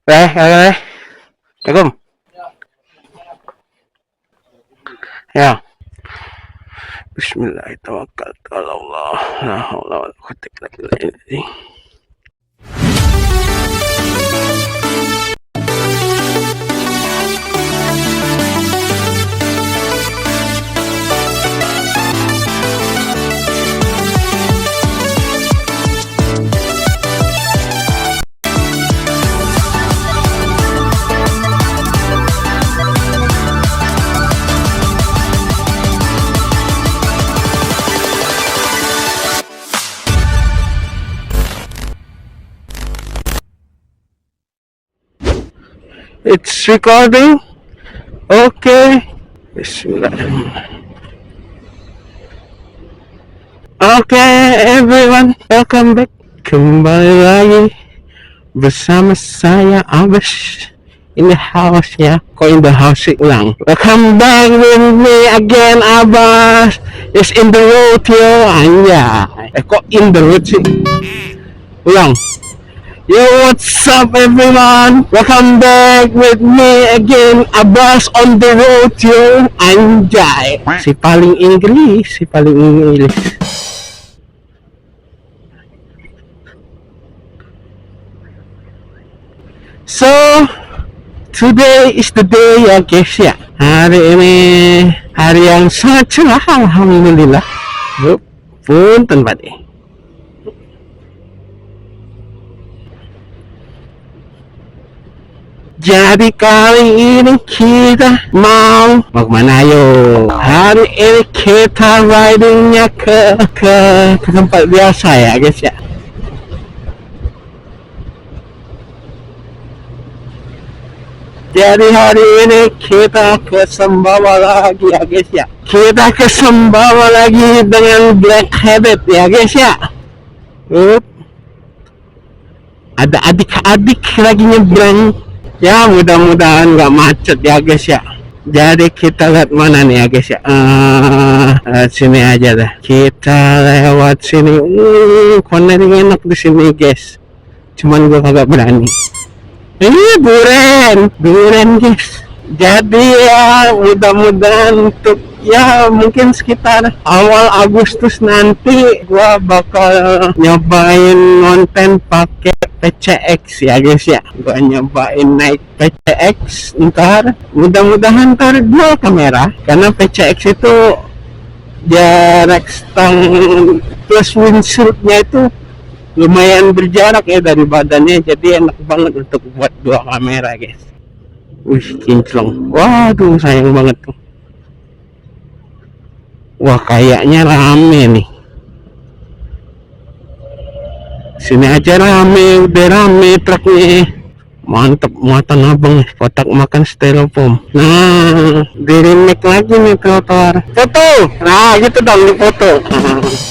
Assalamualaikum. Ya. Bismillahirrahmanirrahim. La haula wala quwwata illa billah. It's recording. Okay. Bismillahirrahmanirrahim. Okay, everyone, welcome back. Kembali lagi bersama saya Abbas in the house ya. Kok in the house sih, ulang. Welcome back with me again, Abbas is in the road yo. Anjay. Kok in the road sih? Ulang. Yo, what's up everyone? Welcome back with me again, Abbas on the road yo. Anjay. Si paling Inggris. So, today is the day ya guys ya. Hari ini hari yang sangat cerah, alhamdulillah. Punten Pak. Jadi kali ini kita mau kemana yo? Hari ini kita ridingnya ke tempat biasa ya guys ya. Jadi hari ini kita ke Sumbawa lagi ya guys ya. Kita ke Sumbawa lagi dengan Black Habit ya guys ya. Ada adik-adik lagi nyebrang. Ya mudah-mudahan nggak macet ya guys ya. Jadi kita lihat mana nih ya guys ya. Sini aja dah. Kita lewat sini. Cornering enak di sini guys. Cuman gua kagak berani. Ini duren guys. Jadi ya mudah-mudahan untuk ya mungkin sekitar awal Agustus nanti gua bakal nyobain konten pakai PCX ya guys ya. Gua nyobain naik PCX ntar, mudah-mudahan ntar dual kamera karena PCX itu jarak stang plus windshieldnya itu lumayan berjarak ya dari badannya, jadi enak banget untuk buat dua kamera guys. Wih kinclong, waduh sayang banget tuh. Wah kayaknya rame nih. Sini aja rame, udah rame truknya. Mantep, muatan abang nih, kotak makan styrofoam. Nah, di remake lagi nih trotoar. Foto, nah gitu dong di foto.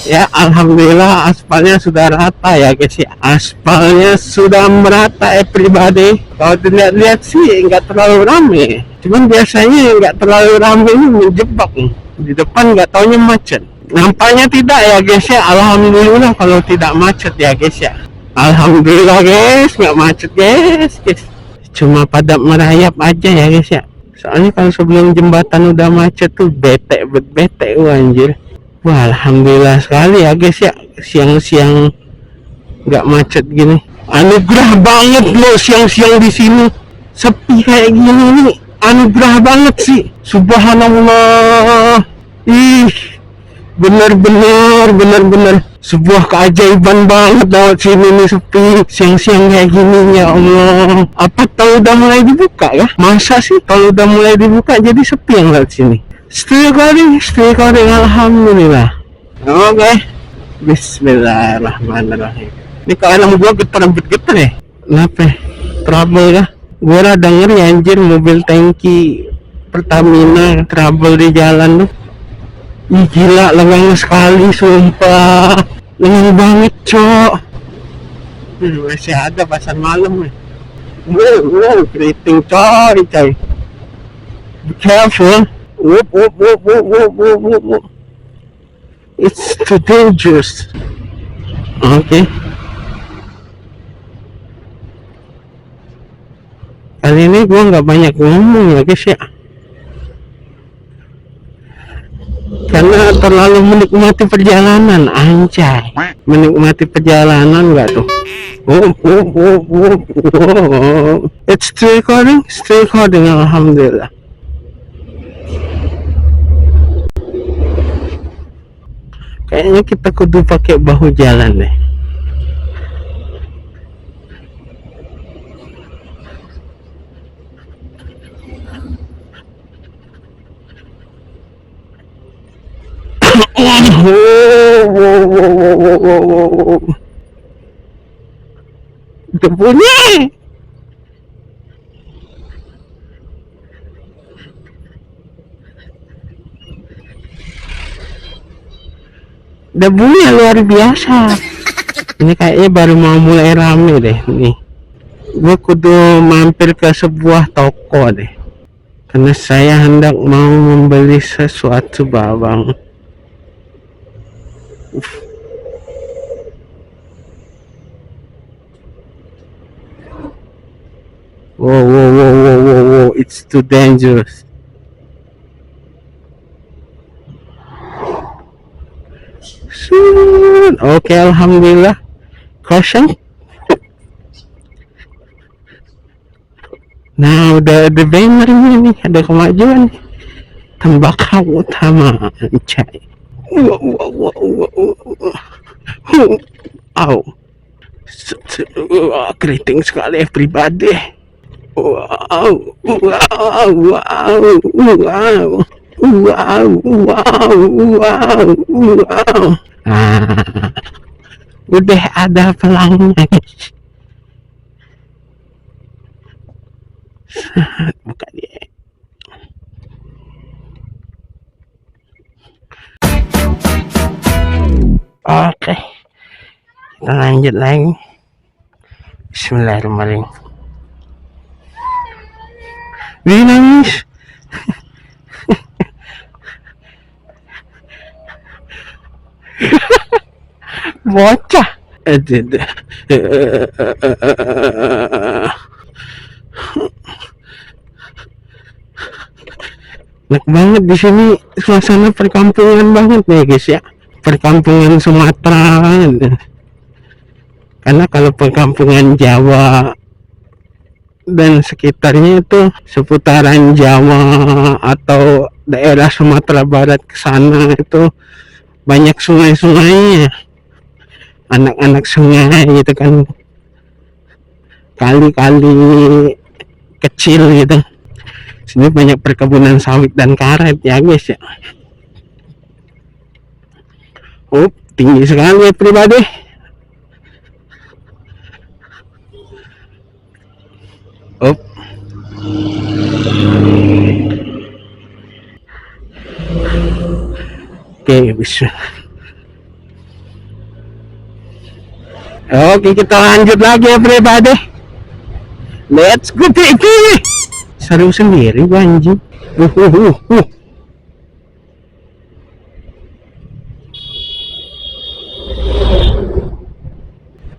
Ya alhamdulillah aspalnya sudah rata ya guys ya. Aspalnya sudah merata everybody. Kalau dilihat-lihat sih nggak terlalu rame. Cuman biasanya nggak terlalu rame ini menjebak nih. Di depan nggak taunya macet. Nampaknya tidak ya guys ya. Alhamdulillah kalau tidak macet ya guys ya. Alhamdulillah guys, nggak macet guys. Cuma pada merayap aja ya guys ya. Soalnya kalau sebelum jembatan udah macet tuh bete anjir. Wah alhamdulillah sekali ya guys ya. Siang-siang nggak macet gini. Anugerah banget loh siang-siang di sini. Sepi kayak gini nih. Anugerah banget sih. Subhanallah. Ih, bener-bener sebuah keajaiban banget lewat sini nih, sepi siang-siang kayak gini ya Allah. Apa tahu udah mulai dibuka ya? Masa sih kalau udah mulai dibuka jadi sepi yang lewat sini? Still recording, alhamdulillah. Oke. Bismillahirrahmanirrahim. Ini kalau gua getar ya? Kenapa? Trouble ya? Gua rada ngeri anjir, mobil tangki Pertamina trouble di jalan tuh. Ih gila, lengang sekali sumpah. Lengang banget cok. Masih ada pasar malam nih. Wow, keriting coy. Be careful. Whoop. It's too dangerous. Okay. Kali ini gua nggak banyak ngomong ya guys ya, karena terlalu menikmati perjalanan, anjay. Menikmati perjalanan nggak tuh? It's still recording, alhamdulillah. Kayaknya kita kudu pakai bahu jalan deh. Debunya. Debunya luar biasa. Ini kayaknya baru mau mulai rame deh nih. Gue kudu mampir ke sebuah toko deh, karena saya hendak mau membeli sesuatu babang. Whoa, it's too dangerous. Oke, alhamdulillah. Caution. Nah, udah ada bannernya nih, ada kemajuan nih. Tembakau utama, anjay. Wow. Keriting sekali everybody. Wow. Udah ada pelangnya guys. Buka dia. Oke, kita lanjut lagi. Bismillahirrahmanirrahim. Dia nangis. Bocah. Enak banget di sini, suasana perkampungan banget nih guys ya. Perkampungan Sumatera. Karena kalau perkampungan Jawa dan sekitarnya itu seputaran Jawa atau daerah Sumatera Barat ke sana itu banyak sungai-sungainya, anak-anak sungai gitu kan, kali-kali kecil gitu. Sini banyak perkebunan sawit dan karet ya guys ya. Tinggi sekali ya pribadi. Oke, bisa. Oke, kita lanjut lagi ya pribadi. Let's go baby. Seru sendiri gua anjing.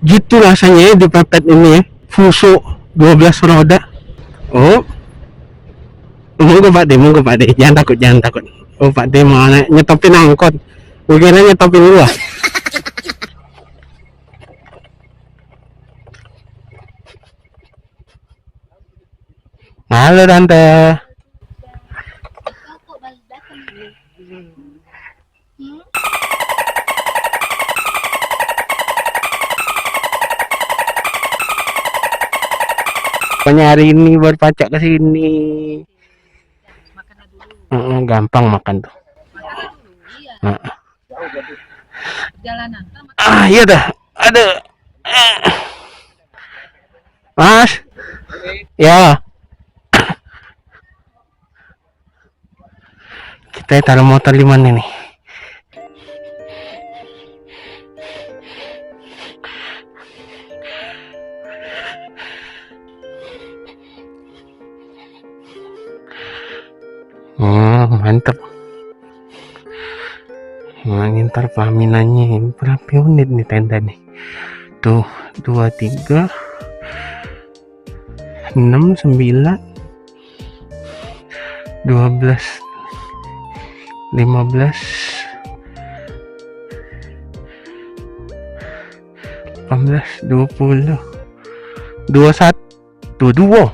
Gitu rasanya ya dipepet ini ya, Fuso 12 roda. Monggo Pak De, jangan takut. Pak De mau nyetopin angkot, gue kira nyetopin lu. Halo Tante. Pokoknya hari ini berpacak ke sini. Gampang makan tuh. Jalanan. Iya dah. Ada. Mas. Ya. Kita taruh motor di mana nih? Mantap. Nah, ntar pelaminannya berapa unit nih tenda nih? Tuh, 2, 3, 6, 9, 12, 15, 18, 20, 21, 2.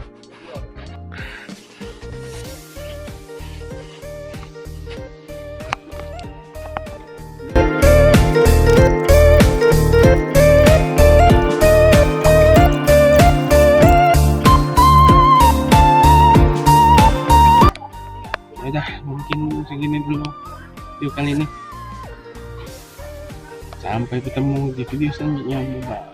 Udah, mungkin segini dulu video kali ini. Sampai ketemu di video selanjutnya. Bye.